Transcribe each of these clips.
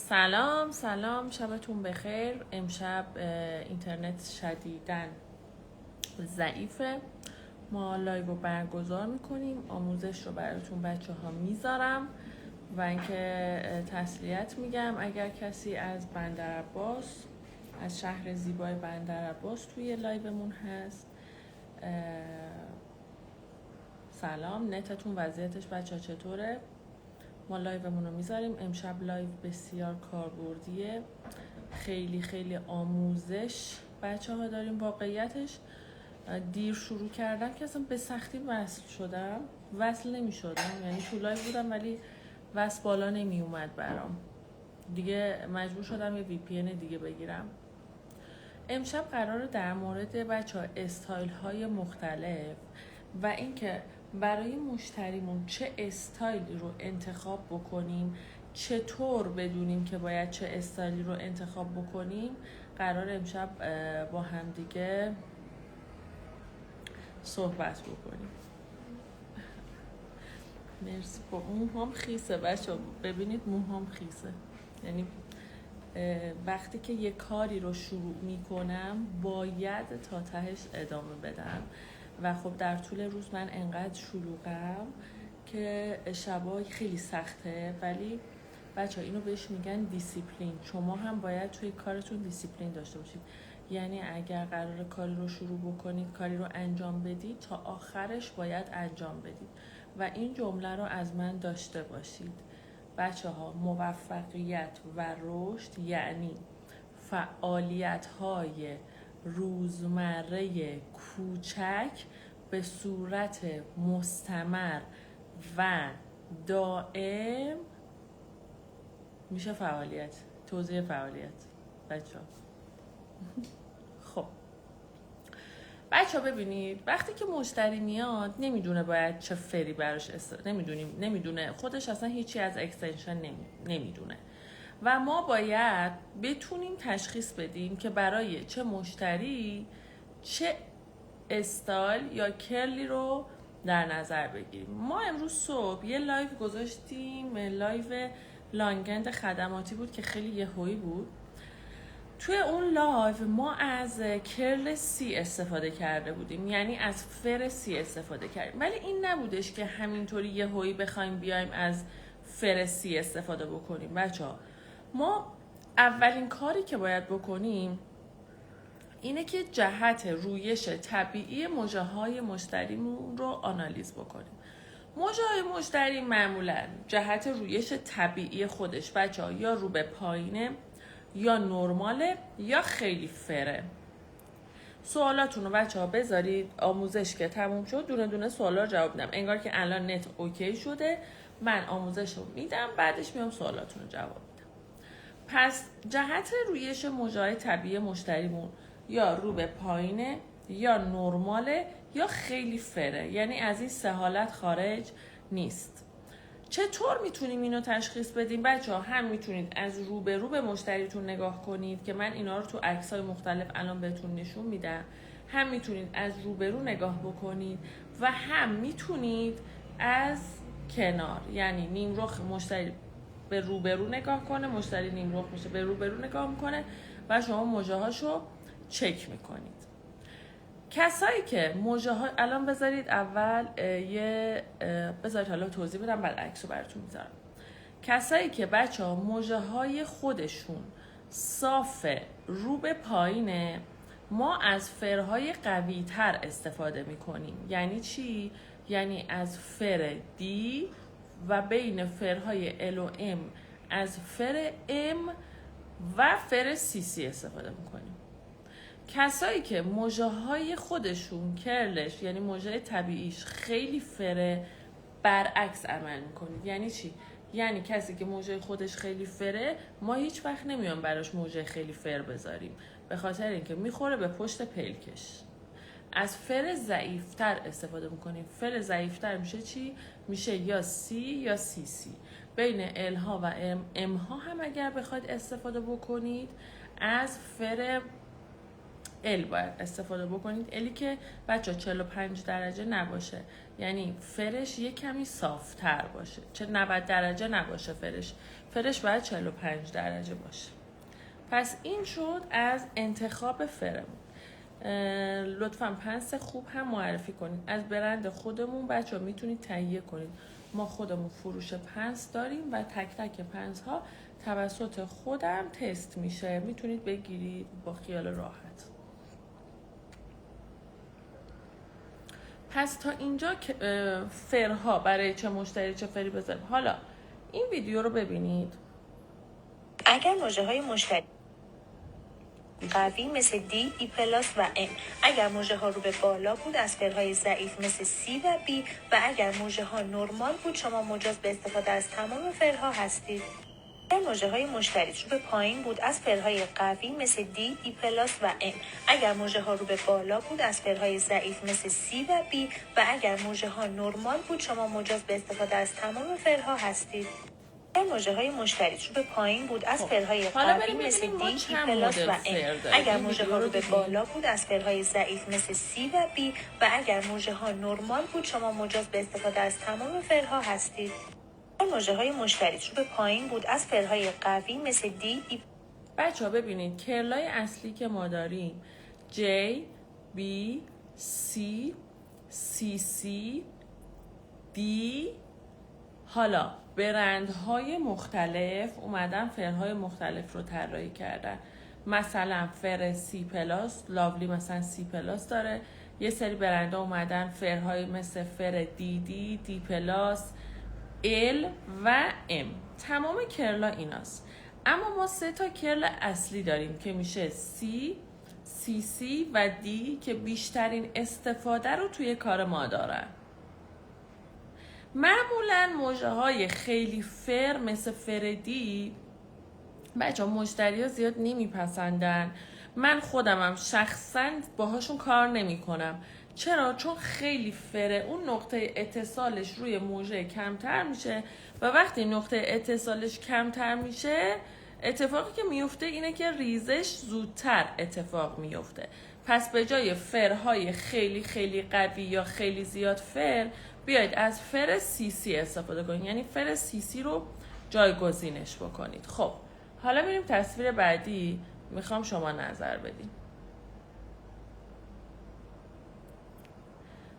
سلام شبتون بخیر. امشب اینترنت شدیداً ضعیفه. ما لایو رو برگزار میکنیم، آموزش رو براتون بچه ها میذارم و اینکه تسلیت میگم اگر کسی از بندرعباس، از شهر زیبای بندرعباس توی لایومون هست. سلام، نتتون وضعیتش بچه ها چطوره؟ ما لایومون رو میذاریم. امشب لایو بسیار کاربردیه، خیلی آموزش بچه ها داریم. واقعیتش دیر شروع کردم که اصلا به سختی وصل نمی شدم، یعنی تو لایو بودم ولی وصل بالا نمی اومد برام، دیگه مجبور شدم یه وی پی ان دیگه بگیرم. امشب قراره در مورد بچه ها استایل های مختلف و اینکه برای مشتریمون چه استایلی رو انتخاب بکنیم، چطور بدونیم که باید چه استایلی رو انتخاب بکنیم، قرار امشب با هم دیگه صحبت بکنیم. مرسی. موهام خیسه بچه ها، ببینید موهام خیسه، یعنی وقتی که یه کاری رو شروع میکنم باید تا تهش ادامه بدم و خب در طول روز من انقدر شلوغم که شبای خیلی سخته، ولی بچه ها اینو بهش میگن دیسیپلین. شما هم باید توی کارتون دیسیپلین داشته باشید، یعنی اگر قرار کاری رو شروع بکنید، کاری رو انجام بدید، تا آخرش باید انجام بدید و این جمله رو از من داشته باشید. بچه ها، موفقیت و رشد یعنی فعالیت های روزمره کوچک به صورت مستمر و دائم میشه فعالیت. توزیع فعالیت بچه ها. خب بچه ها ببینید، وقتی که مشتری میاد نمیدونه باید چه فری براش نمیدونه خودش اصلا هیچی از اکستنشن نمیدونه و ما باید بتونیم تشخیص بدیم که برای چه مشتری چه استایل یا کرلی رو در نظر بگیریم. ما امروز صبح یه لایو گذاشتیم، لایو لانگند خدماتی بود که خیلی یهویی بود. توی اون لایو ما از کرل سی استفاده کرده بودیم، یعنی از فر سی استفاده کردیم، ولی این نبودش که همینطوری یهویی بخوایم بیایم از فر سی استفاده بکنیم. بچه‌ها، ما اولین کاری که باید بکنیم اینه که جهت رویش طبیعی مژه‌های مشتریمون رو آنالیز بکنیم. مژه‌های مشتری معمولاً جهت رویش طبیعی خودش بچه‌ها یا رو به پایینه یا نرماله یا خیلی فره. سوالاتون رو بچه ها بذارید، آموزش که تموم شد دونه دونه سوالا رو جواب میدم، انگار که الان نت اوکی شده. من آموزش رو میدم، بعدش میام سوالاتون رو جواب میدم. پس جهت رویش مژه‌های طبیعی مشتریمون یا رو به پایینه یا نرماله یا خیلی فره، یعنی از این سه حالت خارج نیست. چطور میتونیم اینو تشخیص بدیم بچه ها؟ هم میتونید از رو به مشتریتون نگاه کنید که من اینا رو تو عکس‌های مختلف الان بهتون نشون میدم، هم میتونید از رو نگاه بکنید و هم میتونید از کنار، یعنی نیم رخ مشتری به رو نگاه کنه، مشتری نیم رخ میشه به رو نگاه میکنه و شما مژه‌هاشو چک میکنید. کسایی که مژه‌ها الان بذارید اول بذارید حالا توضیح بدم، بعد عکسو براتون میذارم. کسایی که بچه‌ها مژه‌های خودشون صاف رو به پایینه، ما از فرهای قوی تر استفاده میکنیم. یعنی چی؟ یعنی از فر دی و بین فرهای ال و ام از فر ام و فر سی سی استفاده میکنیم. کسایی که مژه‌های خودشون کرلش، یعنی مژه طبیعیش خیلی فره، برعکس عمل میکنید. یعنی چی؟ یعنی کسی که مژه خودش خیلی فره، ما هیچ وقت نمیام براش مژه خیلی فر بذاریم، به خاطر اینکه میخوره به پشت پلکش. از فر ضعیفتر استفاده میکنیم. فر ضعیفتر میشه چی؟ میشه یا سی یا سی سی. بین ال ها و ام ها هم اگر بخواید استفاده بکنید از فر ال باید استفاده بکنید. الی که بچه 45 درجه نباشه، یعنی فرش یک کمی صافتر باشه، چه 90 درجه نباشه فرش باید 45 درجه باشه. پس این شد از انتخاب فرمون. لطفاً پنس خوب هم معرفی کنید. از برند خودمون بچه ها میتونید تهیه کنید. ما خودمون فروش پنس داریم و تک تک پنس ها توسط خودم تست میشه، میتونید بگیرید با خیال راحت. پس تا اینجا فرها برای چه مشتری چه فری بذاریم. حالا این ویدیو رو ببینید. اگر مژه های مشتری قوی مثل D, E+ و M، اگر مژه ها رو به بالا بود از فرهای ضعیف مثل C و B و اگر مژه ها نرمال بود شما مجاز به استفاده از تمام فرها هستید. اگر مژه های مشتری رو به پایین بود از فرهای قوی مثل D, E+ و M، اگر مژه ها رو به بالا بود از فرهای ضعیف مثل C و B و اگر مژه ها نرمال بود شما مجاز به استفاده از تمام فرها هستید. مژه های مشتری رو به پایین بود از فرهای قوی مثل D, E+ و M، اگر مژه ها رو به بالا بود از فرهای ضعیف مثل C و B و اگر مژه ها نرمال بود شما مجاز به استفاده از تمام فرها هستید. مژه های مشتری رو به پایین بود از فرهای قوی مثل D, E+. بچه ها ببینید کرلای اصلی که ما داریم J, B, C, CC, D. حالا برندهای مختلف اومدن فرهای مختلف رو طراحی کردن. مثلا فر سی پلاس، لاولی مثلا سی پلاس داره. یه سری برندها اومدن فرهای مثل فر دی دی، دی پلاس، ال و ام. تمام کرلا ایناست. اما ما 3 تا کرل اصلی داریم که میشه سی، سی سی و دی که بیشترین استفاده رو توی کار ما دارن. معمولا مژه های خیلی فر مثل فردی بچه ها مشتری ها زیاد نمیپسندن. من خودمم شخصا باهاشون کار نمی کنم. چرا؟ چون خیلی فره، اون نقطه اتصالش روی مژه کمتر میشه و وقتی نقطه اتصالش کمتر میشه اتفاقی که میفته اینه که ریزش زودتر اتفاق میفته. پس به جای فرهای خیلی خیلی قوی یا خیلی زیاد فر بیاید از فر سی سی استفاده کنید، یعنی فر سی سی رو جایگزینش بکنید. خب حالا میریم تصویر بعدی، میخوام شما نظر بدین.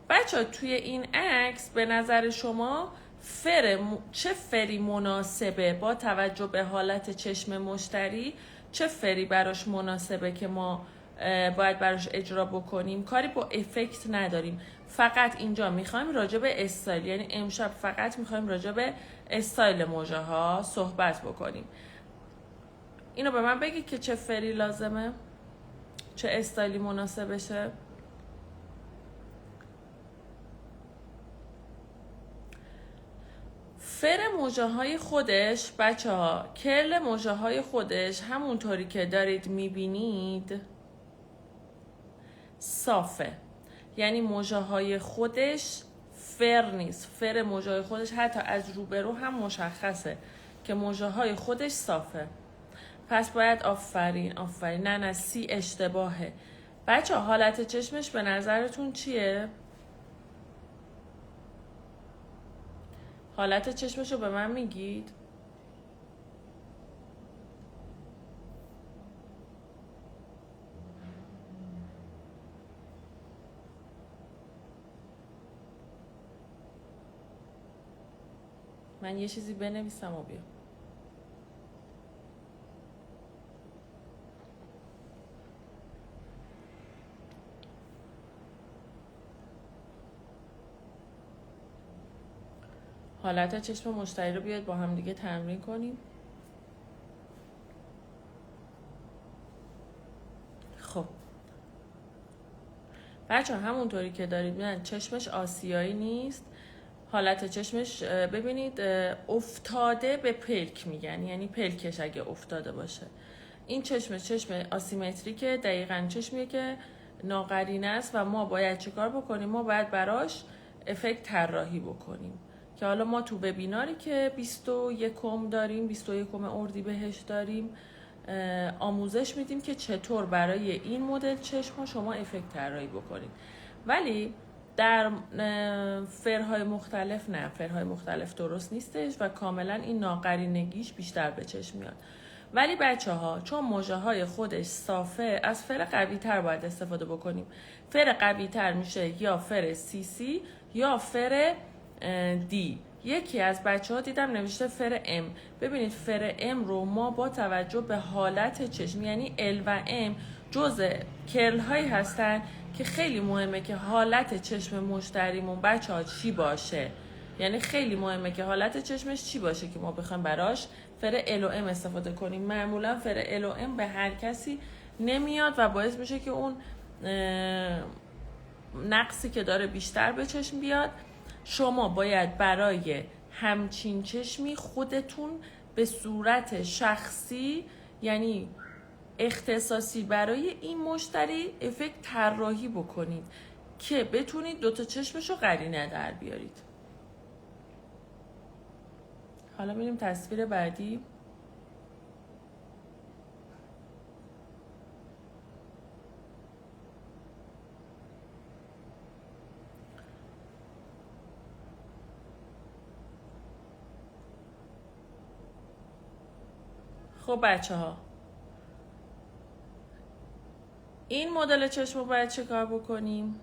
بچه ها توی این عکس به نظر شما چه فری مناسبه با توجه به حالت چشم مشتری؟ چه فری براش مناسبه که ما باید براش اجرا بکنیم؟ کاری با افکت نداریم، فقط اینجا میخوایم راجع به استایل، یعنی امشب فقط میخوایم راجع به استایل مژه ها صحبت بکنیم. اینو به من بگید که چه فری لازمه، چه استایلی مناسبشه. فر مژه های خودش بچه ها، کرل مژه های خودش همونطوری که دارید میبینید صافه، یعنی مژه های خودش فر نیست. فر مژه های خودش حتی از روبرو هم مشخصه که مژه های خودش صافه. پس باید آفرین نه سی اشتباهه. بچه ها حالت چشمش به نظرتون چیه؟ حالت چشمش رو به من میگید؟ من یه چیزی بنویسم و بیام. حالت چشم مشتری رو بیاد با هم دیگه تمرین کنیم. خب بچه همونطوری که دارید میدن چشمش آسیایی نیست. حالت چشمش ببینید افتاده به پلک میگن، یعنی پلکش اگه افتاده باشه. این چشم آسیمتریکه، دقیقاً چشمیه که ناقرینه است و ما باید چیکار بکنیم؟ ما باید براش افکت طراحی بکنیم که حالا ما تو وبیناری که 21 داریم، 21 اردیبهشت داریم آموزش میدیم که چطور برای این مدل چشم شما افکت طراحی بکنید. ولی در فرهای مختلف نه، فرهای مختلف درست نیستش و کاملا این ناقرینگیش بیشتر به چشم میاد. ولی بچه ها چون موژه های خودش صافه، از فر قوی تر باید استفاده بکنیم. فر قوی تر میشه یا فر CC یا فر دی. یکی از بچه ها دیدم نوشته فر ام. ببینید فر ام رو ما با توجه به حالت چشم، یعنی ال و ام جزء کرل هایی هستن که خیلی مهمه که حالت چشم مشتریمون بچه ها چی باشه. یعنی خیلی مهمه که حالت چشمش چی باشه که ما بخوایم براش فر ال و ام استفاده کنیم. معمولا فر ال و ام به هر کسی نمیاد و باعث میشه که اون نقصی که داره بیشتر به چشم بیاد. شما باید برای همچین چشمی خودتون به صورت شخصی، یعنی اختصاصی برای این مشتری افکت طراحی بکنید که بتونید دوتا چشمشو قرینه در بیارید. حالا میریم تصویر بعدی. خب بچه ها، این مدل چشم رو باید چه کار بکنیم؟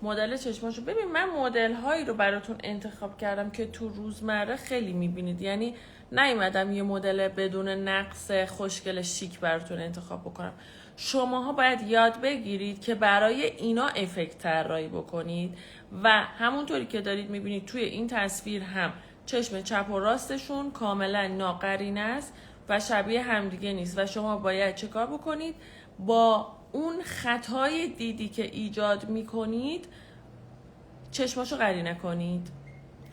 مدل چشماشو ببین، من مدل هایی رو براتون انتخاب کردم که تو روزمره خیلی میبینید. یعنی نیومدم یه مدل بدون نقص خوشگل شیک براتون انتخاب بکنم. شماها باید یاد بگیرید که برای اینا افکت طراحی بکنید و همونطوری که دارید میبینید توی این تصویر هم چشم چپ و راستشون کاملا ناقرینه است و شبیه همدیگه نیست و شما باید چه کار بکنید؟ با اون خطای دیدی که ایجاد میکنید چشماشو قرینه کنید.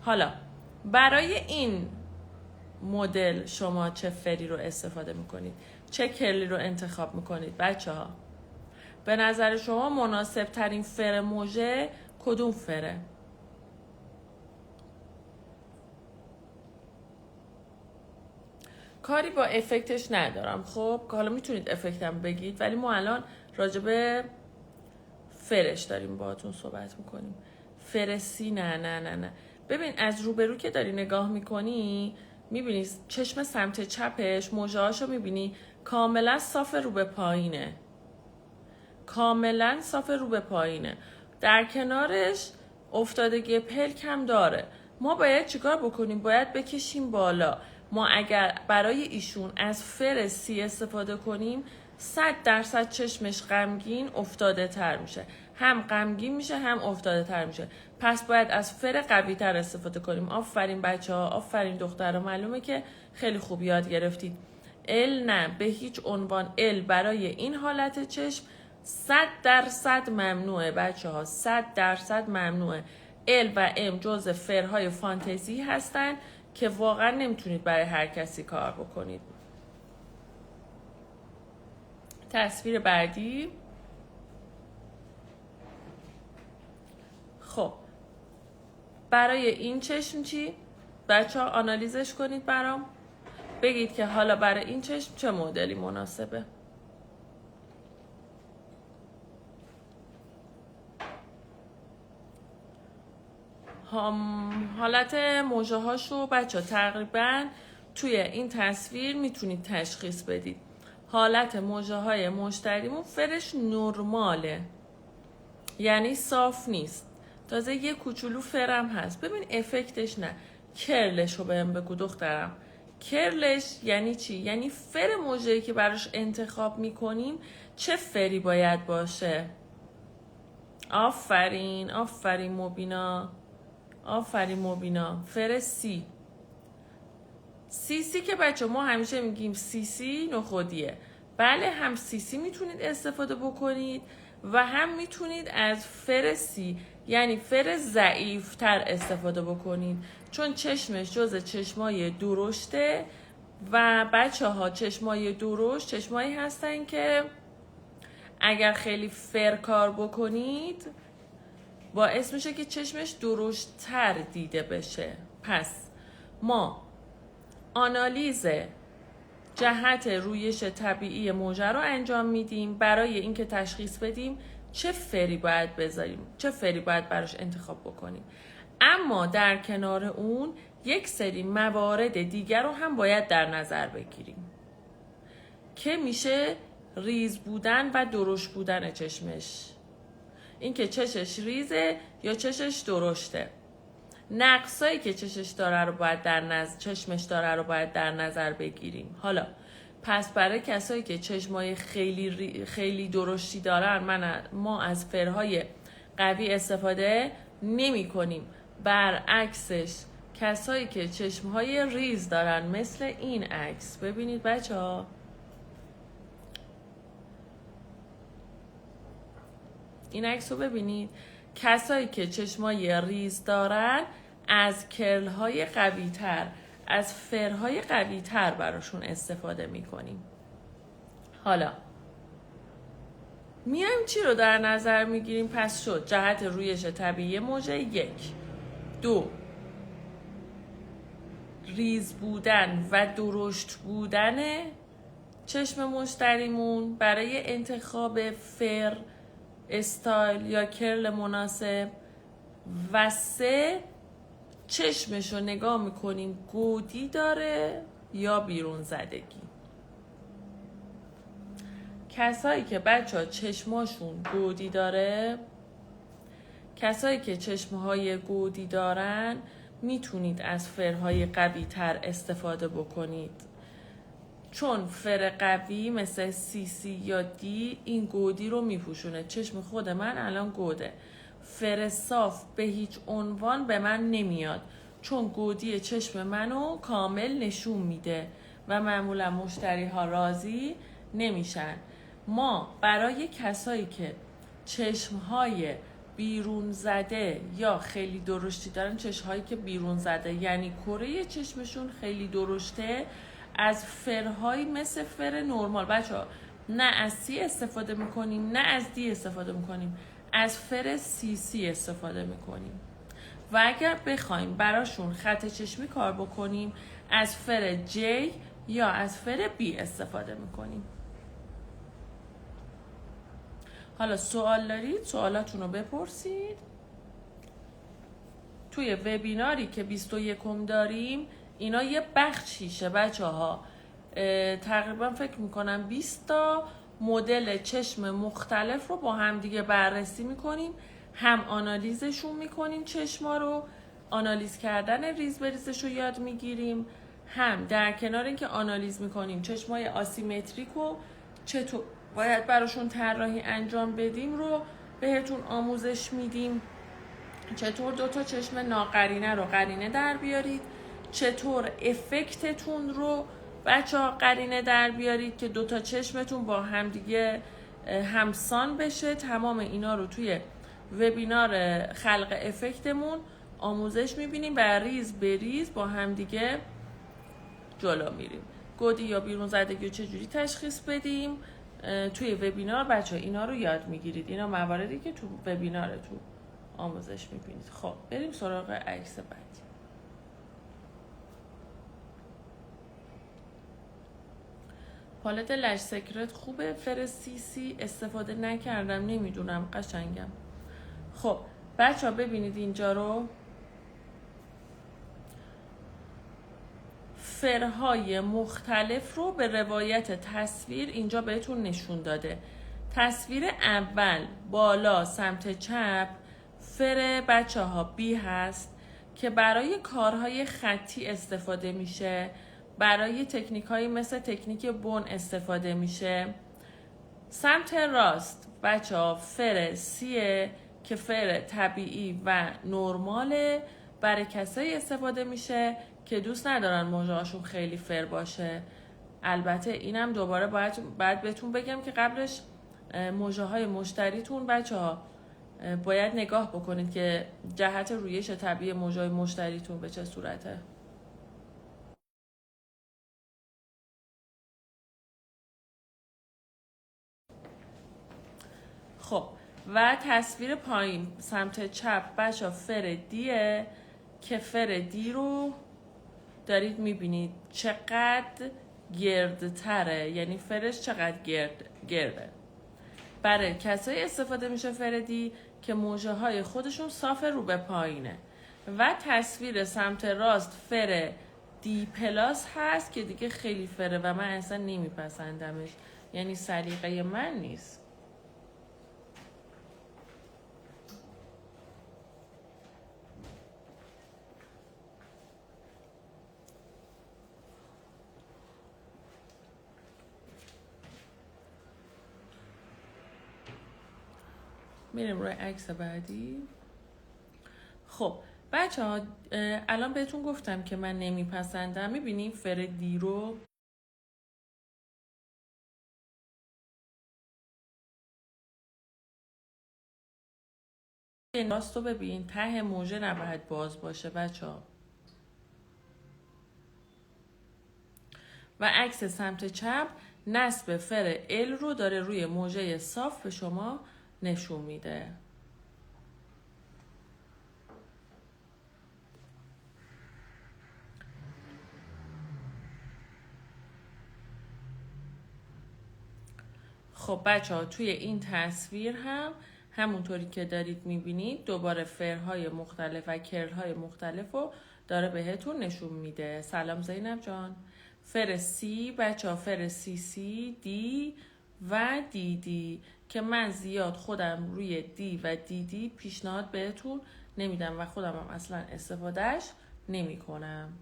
حالا برای این مدل شما چه فری رو استفاده میکنید؟ چه کرلی رو انتخاب میکنید بچه ها؟ به نظر شما مناسب ترین فر موژه کدوم فره؟ کاری با افکتش ندارم. خب حالا میتونید افکتم بگید، ولی ما الان راجبه فرش داریم باهاتون صحبت میکنیم. فرسی نه. ببین از روبرو که داری نگاه میکنی میبینی چشم سمت چپش موژه هاشو میبینی کاملا صاف رو به پایینه. کاملا صاف رو به پایینه. در کنارش افتادگی پلک هم داره. ما باید چیکار بکنیم؟ باید بکشیم بالا. ما اگر برای ایشون از فر سی استفاده کنیم 100% چشمش غمگین افتاده تر میشه. هم غمگین میشه هم افتاده تر میشه. پس باید از فر قوی تر استفاده کنیم. آفرین بچه ها، آفرین دخترها، معلومه که خیلی خوب یاد گرفتید. ال نه، به هیچ عنوان ال برای این حالت چشم 100% ممنوعه بچه ها، 100% ممنوعه. ال و ام جزء فرهای فانتزی هستن که واقعا نمیتونید برای هر کسی کار بکنید. تصویر بعدی. خب برای این چشم چی؟ بچه ها آنالیزش کنید برام. بگید که حالا برای این چشم چه مدلی مناسبه. حالت موژه هاشو بچه ها تقریبا توی این تصویر میتونید تشخیص بدید. حالت موژه های مشتریمون فرش نرماله، یعنی صاف نیست. تازه یه کوچولو فرم هست. ببین افکتش نه، کرلش رو بهم بگو دخترم. کرلش یعنی چی؟ یعنی فر موژه‌ای که براش انتخاب میکنیم چه فری باید باشه. آفرین آفرین مبینا، آفرین مبینا. فر سی. سی که بچه ما همیشه میگیم سی نخودیه. بله، هم سی میتونید استفاده بکنید و هم میتونید از فر سی یعنی فر ضعیف تر استفاده بکنید، چون چشمش جز چشمای درشته و بچه ها چشمای درشت چشمایی هستن که اگر خیلی فر کار بکنید باعث میشه که چشمش درشت‌تر دیده بشه. پس ما آنالیز جهت رویش طبیعی موجه رو انجام میدیم برای اینکه تشخیص بدیم چه فری باید بذاریم، چه فری باید براش انتخاب بکنیم. اما در کنار اون یک سری موارد دیگر رو هم باید در نظر بگیریم که میشه ریز بودن و درشت بودن چشمش. اینکه چشش ریزه یا چشش درشته. نقصایی که چشمش داره رو باید در نظر بگیریم. حالا پس برای کسایی که چشمای خیلی درشتی دارن ما از فرهای قوی استفاده نمی کنیم. برعکسش کسایی که چشمهای ریز دارن مثل این عکس، ببینید بچه ها، این عکس رو ببینید، کسایی که چشمای ریز دارن از کرل‌های قوی‌تر، از فرهای قوی‌تر براشون استفاده می‌کنیم. حالا میایم چی رو در نظر می‌گیریم؟ پس شد جهت رویش طبیعی موجه 1، 2 ریز بودن و درشت بودن چشم مشتریمون برای انتخاب فر، استایل یا کرل مناسب، و 3 چشمش رو نگاه میکنیم گودی داره یا بیرون زدگی. کسایی که بچه ها چشماشون گودی داره، کسایی که چشمهای گودی دارن میتونید از فرهای قوی تر استفاده بکنید، چون فر قوی مثل CC یا D این گودی رو میپوشونه. چشم خود من الان گوده. فر صاف به هیچ عنوان به من نمیاد، چون گودی چشم منو کامل نشون میده و معمولا مشتری ها راضی نمیشن. ما برای کسایی که چشمهای بیرون زده یا خیلی درشتی دارن، چشمهایی که بیرون زده یعنی کره چشمشون خیلی درشته، از فرهایی مثل فر نرمال، بچه ها نه از C استفاده میکنیم نه از D استفاده میکنیم، از فر CC استفاده میکنیم. و اگر بخوایم براشون خط چشمی کار بکنیم از فر J یا از فر B استفاده میکنیم. حالا سوال دارید؟ سوالاتون رو بپرسید. توی وبیناری که 21 داریم اینا یه بخشیشه بچه ها، تقریبا فکر میکنم 20 تا مدل چشم مختلف رو با هم دیگه بررسی میکنیم، هم آنالیزشون میکنیم، چشما رو آنالیز کردن ریز بریزش رو یاد میگیریم، هم در کنار اینکه آنالیز میکنیم چشمای آسیمتریک رو چطور باید براشون طراحی انجام بدیم رو بهتون آموزش میدیم، چطور 2 تا چشم ناقرینه رو قرینه در بیارید، چطور افکتتون رو بچه ها قرینه در بیارید که 2 تا چشمتون با هم دیگه همسان بشه. تمام اینا رو توی وبینار خلق افکتمون آموزش میبینیم و ریز به ریز با هم دیگه جلو میریم. گودی یا بیرون زدگی رو چجوری تشخیص بدیم توی وبینار بچه ها اینا رو یاد میگیرید. اینا مواردی که تو وبینارتون آموزش میبینید. خب بریم سراغ عکس بعدی. پالت لش سکرت خوبه، فر CC استفاده نکردم نمیدونم قشنگم. خب بچه ها ببینید اینجا رو، فرهای مختلف رو به روایت تصویر اینجا بهتون نشون داده. تصویر اول بالا سمت چپ فر بچه ها B هست که برای کارهای خطی استفاده میشه، برای تکنیک هایی مثل تکنیک بون استفاده میشه. سمت راست بچه ها فر سیه که فر طبیعی و نرماله، برای کسایی استفاده میشه که دوست ندارن موجه هاشون خیلی فر باشه. البته اینم دوباره باید بهتون بگم که قبلش موجه های مشتریتون بچه ها باید نگاه بکنید که جهت رویش طبیعی موجه های مشتریتون به چه صورته. خب و تصویر پایین سمت چپ بچه ها فر دیه که فر دی رو دارید میبینید چقدر گردتره، یعنی فرش چقدر گرده. برای کسایی استفاده میشه فر دی که موجه های خودشون صاف رو به پایینه. و تصویر سمت راست فر دی پلاس هست که دیگه خیلی فره و من اصلا نمیپسندمش، یعنی سلیقه من نیست. میریم روی عکس بعدی. خب بچه ها الان بهتون گفتم که من نمیپسندم. میبینیم فر دی رو راست رو ببین، ته موژه نباید باز باشه بچه ها. و عکس سمت چپ نصب فر ال رو داره روی موژه صاف به شما نشون میده. خب بچه ها توی این تصویر هم همونطوری که دارید میبینید دوباره فرهای مختلف و کرلهای مختلف رو داره بهتون نشون میده. سلام زینب جان. فر سی بچه ها، فر سی سی دی و دی دی که من زیاد خودم روی دی و دی دی پیشنهاد بهتون نمیدم و خودم هم اصلا استفادهش نمی کنم.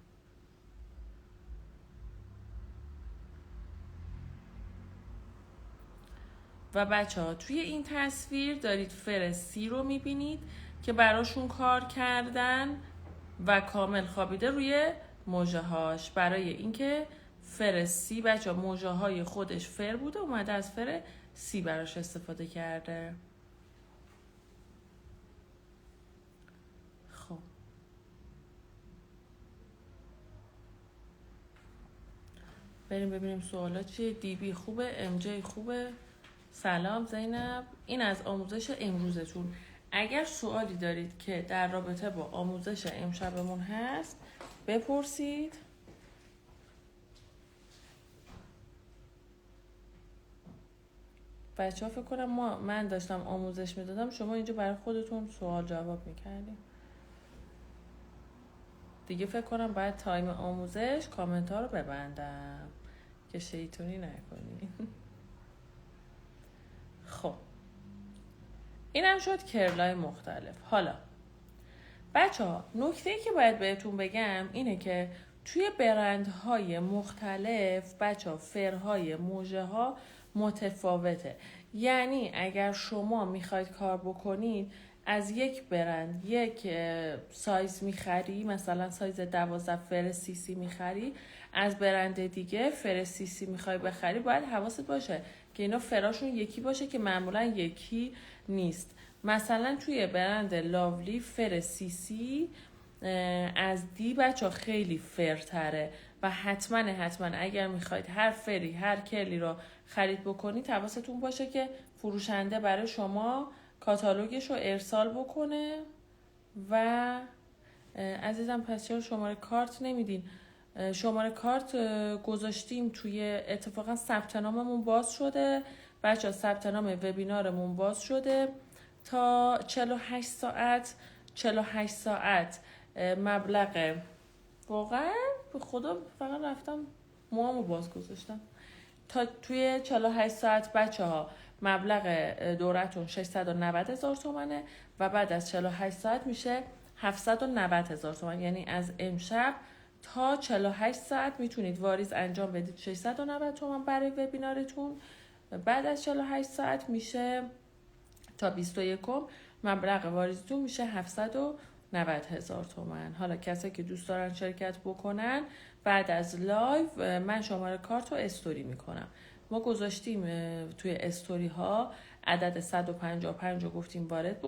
و بچه ها توی این تصویر دارید فر سی رو میبینید که براشون کار کردن و کامل خوابیده روی موژه هاش، برای اینکه فر سی بچه ها موژه های خودش فر بوده اومده از فر سی براش استفاده کرده. خب بریم ببینیم سوالات چیه. دی بی خوبه، ام جی خوبه. سلام زینب. این از آموزش امروزتون. اگر سوالی دارید که در رابطه با آموزش امشبمون هست بپرسید. بچه ها فکر کنم من داشتم آموزش میدادم، شما اینجا برای خودتون سوال جواب میکردیم دیگه. فکر کنم باید تایم آموزش کامنت ها رو ببندم که شیطونی نکنی. خب اینم شد کرلای مختلف. حالا بچه ها نکته‌ای که باید بهتون بگم اینه که توی برندهای مختلف بچه ها فرهای موژه ها متفاوته. یعنی اگر شما میخواید کار بکنید از یک برند یک سایز میخری، مثلا سایز 12 فر سی سی میخری، از برند دیگه فر سی سی میخوای بخری، باید حواست باشه که اینا فراشون یکی باشه که معمولا یکی نیست. مثلا توی برند لاولی فر سی سی از دی بچه خیلی فرتره و حتما اگر میخواید هر فری هر کلی رو خرید بکنید حواستون باشه که فروشنده برای شما کاتالوگش رو ارسال بکنه. و عزیزم پس چرا شماره کارت نمیدین؟ شماره کارت گذاشتیم توی، اتفاقا ثبت ناممون باز شده بچه ها، ثبت نام وبینارمون باز شده تا 48 ساعت مبلغ، واقعا به خدا فقط رفتم موامو باز گذاشتم، تا توی 48 ساعت بچه ها مبلغ دورتون 690,000 تومنه و بعد از 48 ساعت میشه 790,000 تومن. یعنی از امشب تا 48 ساعت میتونید واریز انجام بدید 690 تومن برای وبینارتون. بعد از 48 ساعت میشه تا 21 مبلغ واریزتون میشه 790,000 تومن. حالا کسایی که دوست دارن شرکت بکنن بعد از لایو من شماره کارت رو استوری میکنم. ما گذاشتیم توی استوری ها عدد 155 رو گفتیم وارد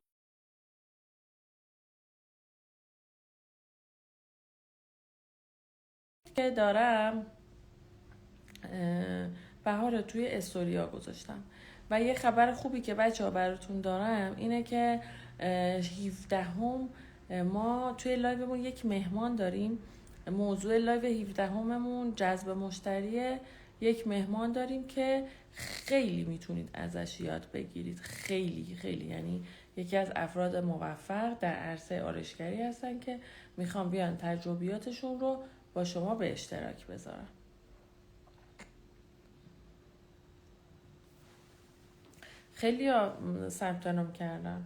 که دارم بهار توی استوری ها گذاشتم. و یه خبر خوبی که بچه ها براتون دارم اینه که 17 ما توی لایومون یک مهمان داریم موضوع لایو 17 هممون جذب مشتریه. یک مهمان داریم که خیلی میتونید ازش یاد بگیرید، خیلی خیلی، یعنی یکی از افراد موفق در عرصه آرایشگری هستن که میخوان بیان تجربیاتشون رو با شما به اشتراک بذارن. خیلی ها ثبت نام کردن.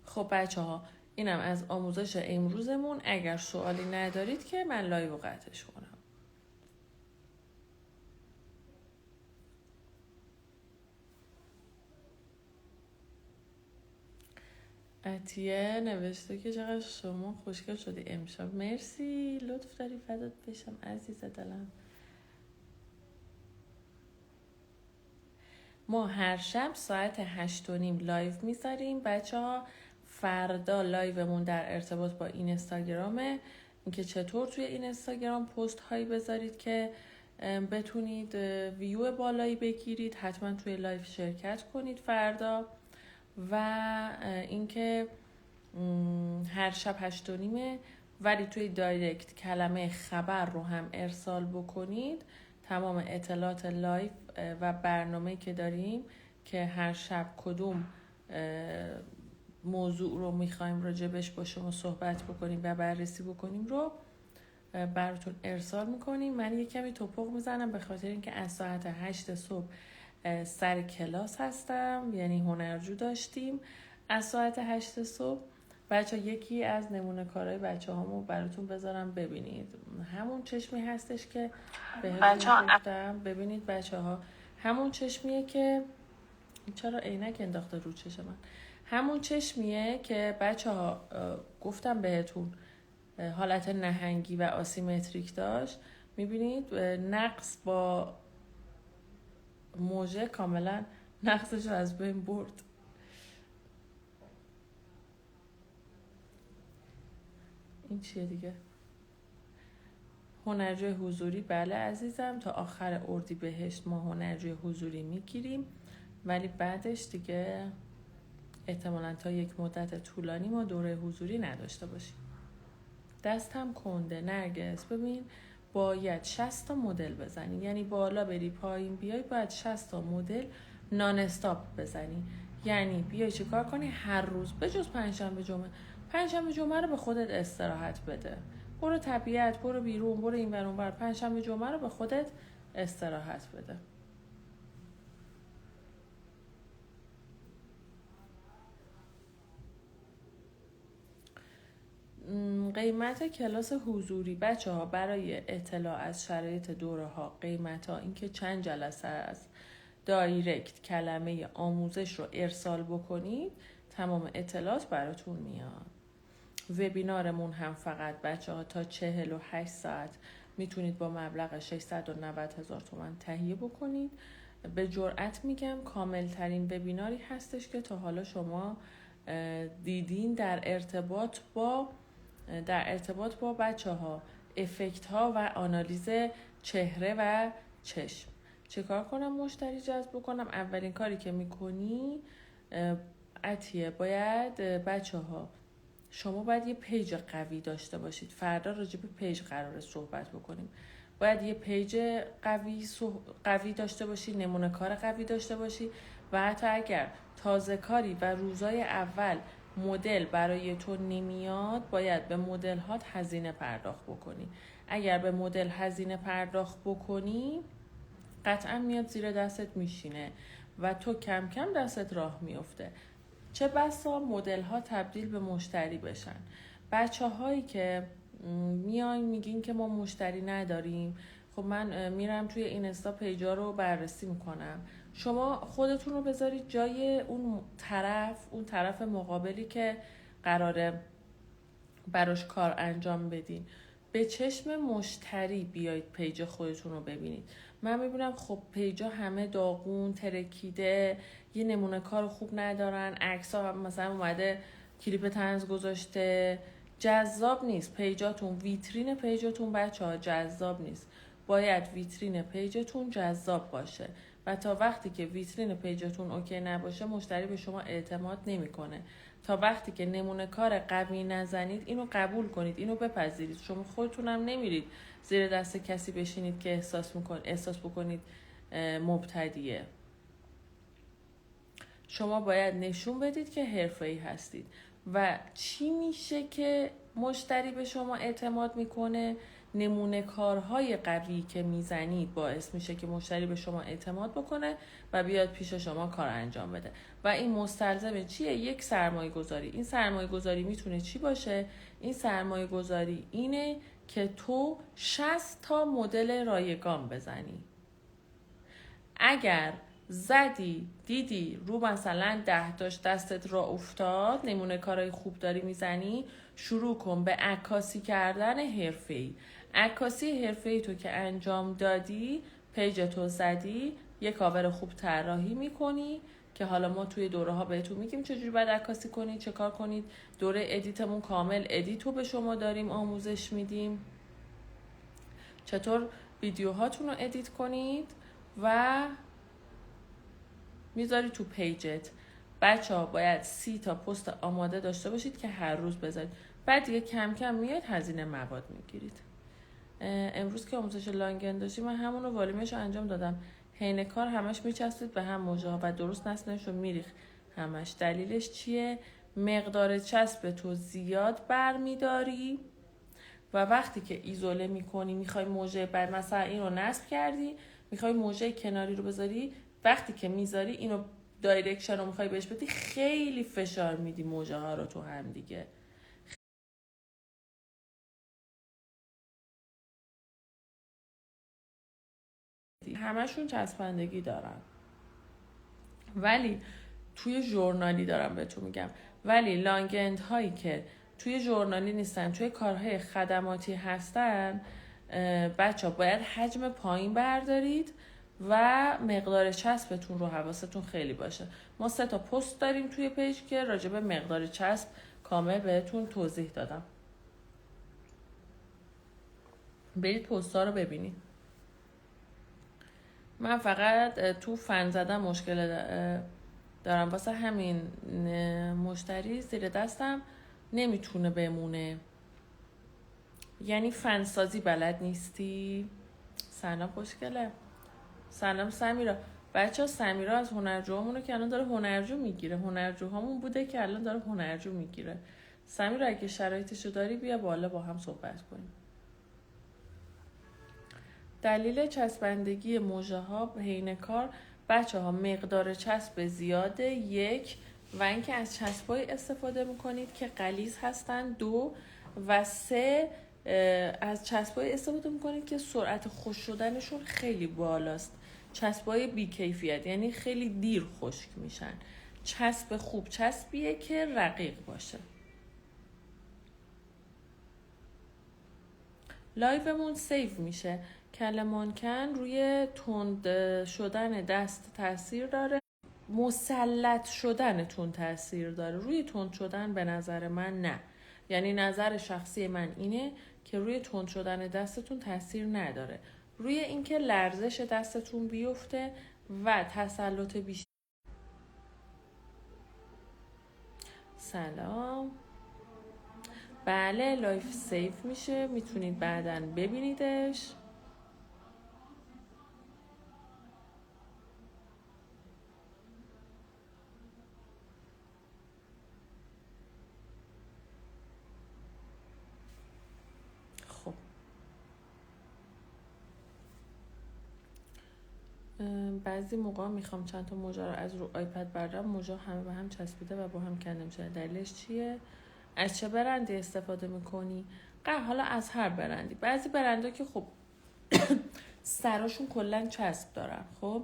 خب بچه ها، اینم از آموزش امروزمون. اگر سوالی ندارید که من لایو قطعش کنم. عطیه نوشته که چقدر شما خوشگل شدی امشب. مرسی، لطف داری، فدات بشم عزیز دلم. ما هر شب ساعت 8:30 لایو میذاریم بچه ها. فردا لایومون در ارتباط با اینستاگرامه، اینکه چطور توی اینستاگرام پست هایی بذارید که بتونید ویو بالایی بگیرید. حتما توی لایو شرکت کنید فردا. و اینکه هر شب 8:30 ولی توی دایرکت کلمه خبر رو هم ارسال بکنید. تمام اطلاعات لایو و برنامه‌ای که داریم که هر شب کدوم موضوع رو میخوایم راجبش با شما صحبت بکنیم و بررسی بکنیم رو براتون ارسال میکنیم. من یک کمی توپق میزنم به خاطر اینکه از ساعت 8 صبح سر کلاس هستم، یعنی هنرجو داشتیم از ساعت 8 صبح. بچه یکی از نمونه کارهای بچه هامو براتون بذارم ببینید. همون چشمی هستش که بهتون گفتم. ببینید بچه ها، همون چشمیه که چرا عینک انداخته رو چشم من. همون چشمیه که بچه ها گفتم بهتون حالت نهنگی و آسیمتریک داشت. میبینید نقص با موجه کاملا نقصش رو از بین برد. این چیه دیگه؟ هنرجوی حضوری. بله عزیزم، تا آخر اردیبهشت ما هنرجوی حضوری میگیریم، ولی بعدش دیگه احتمالاً تا یک مدت طولانی ما دوره حضوری نداشته باشیم. دستم کنده نرگس. ببین باید 60 تا مدل بزنی، یعنی بالا بری پایین بیای باید 60 تا مدل نان استاپ بزنی. یعنی بیای چه کار کنی؟ هر روز به جز پنجشنبه جمعه رو به خودت استراحت بده. برو طبیعت، برو بیرون، برو این ور اون ور. پنجشنبه جمعه رو به خودت استراحت بده. قیمت کلاس حضوری بچه ها برای اطلاع از شرایط دوره ها، قیمت ها، اینکه چند جلسه است، دایرکت کلمه آموزش رو ارسال بکنید، تمام اطلاعات براتون میاد. وبینارمون هم فقط بچه ها تا 48 ساعت میتونید با مبلغ 690,000 تومان تهیه بکنید. به جرئت میگم کامل ترین وبیناری هستش که تا حالا شما دیدین در ارتباط با بچه ها، افکت ها و آنالیز چهره و چشم. چه کار کنم مشتری جذب بکنم؟ اولین کاری که میکنی عطیه، باید بچه ها شما باید یه پیج قوی داشته باشید. فردا راجع به پیج قراره صحبت بکنیم. باید یه پیج قوی داشته باشی، نمونه کار قوی داشته باشی و حتی اگر تازه کاری و روزای اول مدل برای تو نمیاد باید به مدل هات هزینه پرداخت بکنی. اگر به مدل هزینه پرداخت بکنی قطعا میاد زیر دستت میشینه و تو کم کم دستت راه میفته. چه بسا مدل ها تبدیل به مشتری بشن. بچه هایی که میاین میگین که ما مشتری نداریم، خب من میرم توی اینستا پیجا رو بررسی میکنم. شما خودتون رو بذارید جای اون طرف مقابلی که قراره براش کار انجام بدین. به چشم مشتری بیایید پیج خودتون رو ببینید. من میبینم خب پیجا همه داغون ترکیده، یه نمونه کار خوب ندارن، عکس‌ها مثلا اومده کلیپ طنز گذاشته، جذاب نیست پیجاتون. ویترین پیجاتون بچه‌ها جذاب نیست. باید ویترین پیجتون جذاب باشه و تا وقتی که ویترین پیجتون اوکی نباشه مشتری به شما اعتماد نمیکنه. تا وقتی که نمونه کار قوی نزنید اینو قبول کنید، اینو بپذیرید. شما خودتونم نمیرید زیر دست کسی بشینید که احساس بکنید مبتدیه. شما باید نشون بدید که حرفه‌ای هستید. و چی میشه که مشتری به شما اعتماد میکنه؟ نمونه کارهای قوی که میزنید باعث میشه که مشتری به شما اعتماد بکنه و بیاد پیش شما کار انجام بده. و این مستلزم چیه؟ یک سرمایه گذاری. این سرمایه گذاری میتونه چی باشه؟ این سرمایه گذاری اینه که تو 60 تا مدل رایگان بزنی. اگر زدی دیدی رو مثلا 10 تاش دستت را افتاد، نمونه کارهای خوب داری میزنی، شروع کن به عکاسی کردن حرفه‌ای. عکاسی حرفه‌ای تو که انجام دادی، پیج تو زدی، یک کاور خوب طراحی میکنی که حالا ما توی دوره ها بهتون میگیم چجوری باید عکاسی کنید، چه کار کنید. دوره ادیتمون کامل ادیتو به شما داریم آموزش میدیم، چطور ویدیوهاتون رو ادیت کنید و میذاری تو پیجت. بچه ها باید 30 تا پست آماده داشته باشید که هر روز بذارید. بعد دیگه کم کم میاد هزینه مواد میگیرید. امروز که آموزش لانگن داشتیم من همون رو والیمش رو انجام دادم. حین کار همش میچسبید به هم موجه ها و درست نسلش رو میریخ همش. دلیلش چیه؟ مقدار چسب تو زیاد برمیداری و وقتی که ایزوله میکنی میخوای موجه بعد مثلا این رو نصب کردی، میخوای موجه کناری رو بذاری، وقتی که میذاری اینو دایرکشن رو میخوای بهش بدی، خیلی فشار میدی موجه ها رو تو هم دیگه. همشون چسبندگی دارن، ولی توی ژورنالی دارم بهتون میگم. ولی لانگند هایی که توی ژورنالی نیستن، توی کارهای خدماتی هستن، بچه ها باید حجم پایین بردارید و مقدار چسبتون رو حواستون خیلی باشه. ما 3 تا پست داریم توی پیج که راجع به مقدار چسب کامل بهتون توضیح دادم. برید پست ها رو ببینید. من فقط تو فن زدن مشکل دارم، واسه همین مشتری زیر دستم نمیتونه بمونه. یعنی فنسازی بلد نیستی؟ سلام خوشگله. سلام سمیرا. بچه ها سمیرا از هنرجوهامونه که الان داره هنرجو میگیره. هنرجوهامون بوده که الان داره هنرجو میگیره. سمیرا اگه شرایطشو داری بیا بالا با هم صحبت کنیم. دلیل چسبندگی موژه ها حین کار بچه ها مقدار چسب زیاده، 1 و اینکه از چسبایی استفاده میکنید که غلیظ هستن، 2 و 3 از چسبایی استفاده میکنید که سرعت خشک شدنشون خیلی بالاست. چسبای بیکیفیت یعنی خیلی دیر خشک میشن. چسب خوب چسبیه که رقیق باشه. لایومون سیو میشه. کلمانکن روی تند شدن دست تاثیر داره، مسلط شدنتون تاثیر داره. روی تند شدن به نظر من نه. یعنی نظر شخصی من اینه که روی تند شدن دستتون تاثیر نداره. روی اینکه لرزش دستتون بیفته و تسلط بیشتر. سلام. بله لایف سیف میشه، میتونید بعداً ببینیدش. خب بعضی موقع میخوام چند تا موجه رو از رو آیپد بردارم، موجه همه به هم چسبیده و با هم کنده میشه. دلیلش چیه؟ از چه برندی استفاده میکنی؟ حالا از هر برندی. بعضی برندها که خب سراشون کلا چسب دارن، خب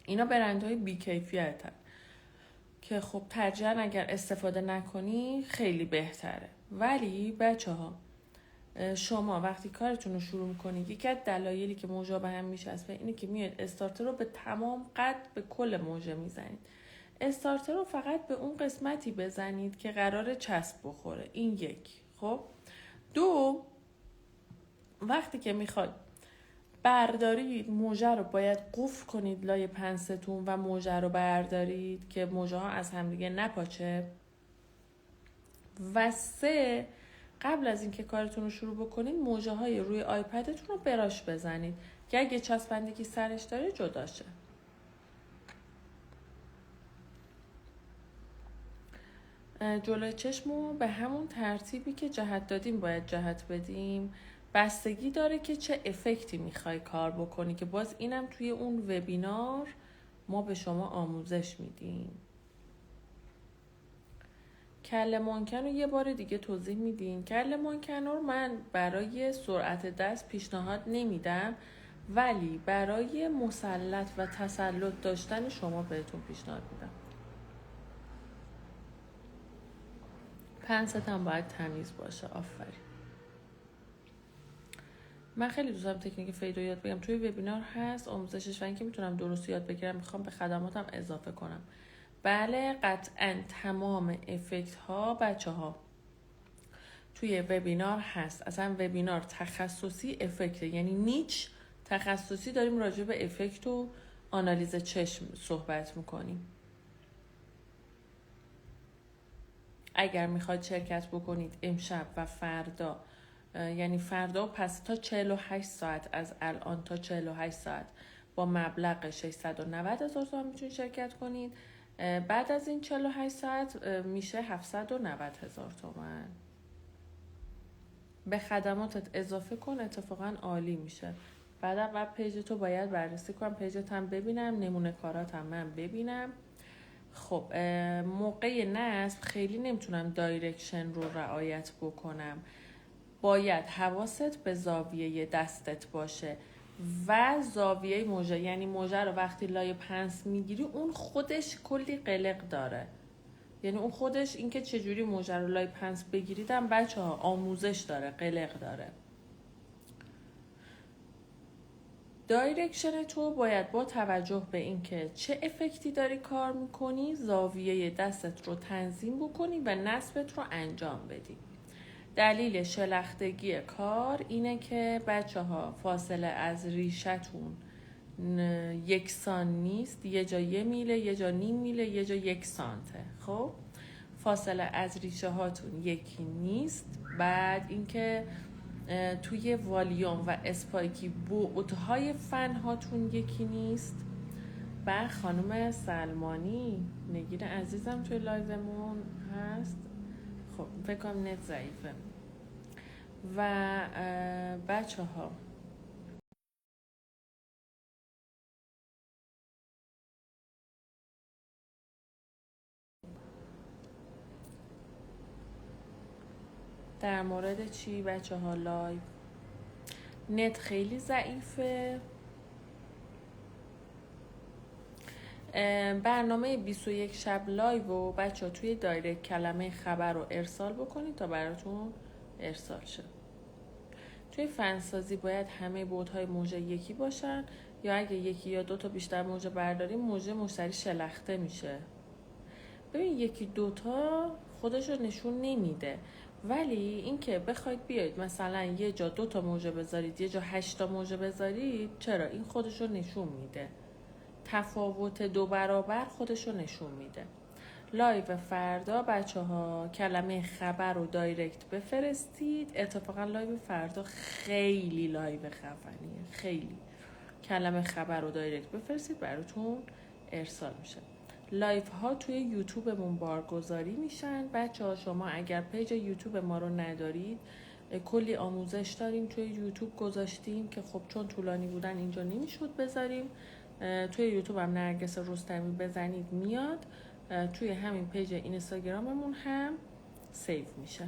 اینا برندهای بیکیفیتن که خب ترجیحاً اگر استفاده نکنی خیلی بهتره. ولی بچه ها شما وقتی کارتون رو شروع میکنید، یکی از دلایلی که موجه به هم میچسبه اینه که میاد استارتر رو به تمام قد به کل موجه میزنید. استارتر رو فقط به اون قسمتی بزنید که قراره چسب بخوره. این 1. خب 2 وقتی که میخواد بردارید موجه رو باید قفل کنید لای پنستون و موجه رو بردارید که موجه ها از همدیگه نپاچه. و 3 قبل از اینکه کارتون رو شروع بکنید موجه های روی آیپدتون رو براش بزنید که اگه چسبندگی سرش داره جداشه. جلوی چشم رو به همون ترتیبی که جهت دادیم باید جهت بدیم. بستگی داره که چه افکتی میخوای کار بکنی که باز اینم توی اون وبینار ما به شما آموزش میدیم. کله مانکن رو یه بار دیگه توضیح میدیم. کله مانکن رو من برای سرعت دست پیشنهاد نمیدم، ولی برای مسلط و تسلط داشتن شما بهتون پیشنهاد میدم. پنست هم باید تمیز باشه. آفرین. من خیلی دوست دارم تکنیک فید رو یاد بگیرم. توی وبینار هست آموزشش و اینکه میتونم درست یاد بگیرم میخوام به خدماتم اضافه کنم. بله قطعا تمام افکت ها بچه ها توی وبینار هست. اصلا وبینار تخصصی افکته، یعنی نیچ تخصصی داریم راجع به افکت و آنالیز چشم صحبت میکنیم. اگر میخواید شرکت بکنید امشب و فردا، یعنی فردا و پس تا 48 ساعت از الان تا 48 ساعت با مبلغ 690,000 تومان میتونید شرکت کنید. بعد از این 48 ساعت میشه 790,000 تومان. به خدماتت اضافه کن، اتفاقا عالی میشه. بعدم وب پیج تو باید بررسی کنم، پیجت هم ببینم، نمونه کارات هم من ببینم. خب موقع نصب خیلی نمیتونم دایرکشن رو رعایت بکنم. باید حواست به زاویه دستت باشه و زاویه موژه، یعنی موژه رو وقتی لای پنس میگیری اون خودش کلی قلق داره، یعنی اون خودش اینکه چجوری موژه رو لای پنس بگیریدم بچه ها آموزش داره، قلق داره. دایرکشن تو باید با توجه به اینکه چه افکتی داری کار میکنی زاویه دستت رو تنظیم بکنی و نصبت رو انجام بدی. دلیل شلختگی کار اینه که بچه ها فاصله از ریشتون یکسان نیست، یه جا 1 میله، یه جا نیم میله، یه جا 1 سانته. خب فاصله از ریشه هاتون یکی نیست. بعد اینکه توی والیوم و اسپایکی بعدهای فن هاتون یکی نیست. و خانم سلمانی نگین عزیزم توی لایومون هست. خب فکر کنم نت ضعیفه. و بچه ها در مورد چی بچه ها؟ لایو نت خیلی ضعیفه. برنامه 21 شب لایو و بچه ها توی دایرکت کلمه خبر رو ارسال بکنید تا براتون ارسال شه. توی فنسازی باید همه بعدهای موژه یکی باشن، یا اگه یکی یا 2 تا بیشتر موژه برداریم موژه مشتری شلخته میشه. ببین 1-2 تا خودش رو نشون نمیده، ولی اینکه بخواید بیاید مثلا یه جا 2 تا موژه بذارید یه جا 8 تا موژه بذارید، چرا؟ این خودش رو نشون میده. تفاوت 2 برابر خودش رو نشون میده. لایو فردا بچه ها کلمه خبر و دایرکت بفرستید. اتفاقا لایو فردا خیلی لایو خفنیه، خیلی. کلمه خبر و دایرکت بفرستید براتون ارسال میشه. لایف ها توی یوتیوبمون بارگذاری میشن. بچه ها شما اگر پیج یوتیوب ما رو ندارید، کلی آموزش داریم توی یوتیوب گذاشتیم که خب چون طولانی بودن اینجا نمیشد بذاریم. توی یوتیوب هم نرگس رستمی بزنید میاد. توی همین پیج اینستاگراممون هم سیو میشه.